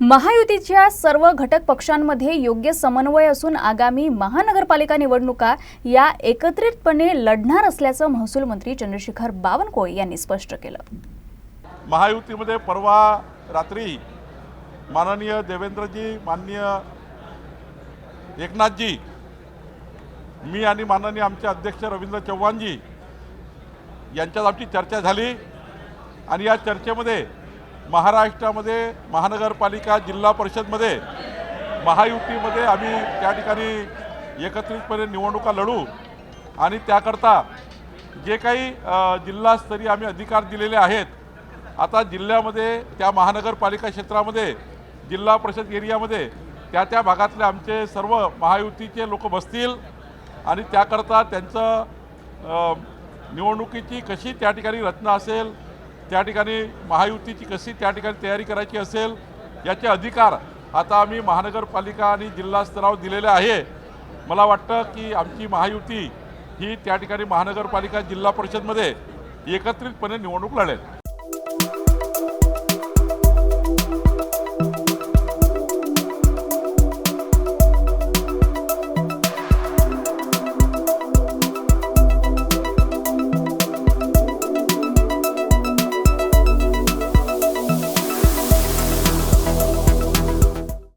महायुतीच्या सर्व घटक पक्षांमध्ये योग्य समन्वय असून आगामी महानगरपालिका निवडणुका या एकत्रितपणे लढणार असल्याचं महसूल मंत्री चंद्रशेखर बावनकुळे यांनी स्पष्ट केलं। महायुतीमध्ये परवा रात्री माननीय देवेंद्रजी, माननीय एकनाथजी, मी आणि माननीय आमचे अध्यक्ष रवींद्र चव्हाणजी यांच्यात आमची चर्चा झाली आणि या चर्चेमध्ये महाराष्ट्रामध्ये महानगरपालिका, जिल्हा परिषदमध्ये महायुतीमध्ये आम्ही त्या ठिकाणी एकत्रितपणे निवडणुका लढू आणि त्याकरता जे काही जिल्हास्तरीय आम्ही अधिकार दिलेले आहेत, आता जिल्ह्यामध्ये त्या महानगरपालिका क्षेत्रामध्ये जिल्हा परिषद एरियामध्ये त्या भागातले आमचे सर्व महायुतीचे लोक बसतील आणि त्याकरता त्यांचं निवडणुकीची कशी त्या ठिकाणी रचना असेल, त्या ठिकाणी महायुतीची कशी त्या ठिकाणी तयारी करायची असेल याचे अधिकार आता आम्ही महानगरपालिका आणि जिल्हा स्तरावर दिलेले आहे। मला वाटतं की आमची महायुती ही त्या ठिकाणी महानगरपालिका, जिल्हा परिषदमध्ये एकत्रितपणे निवडणूक लढेल।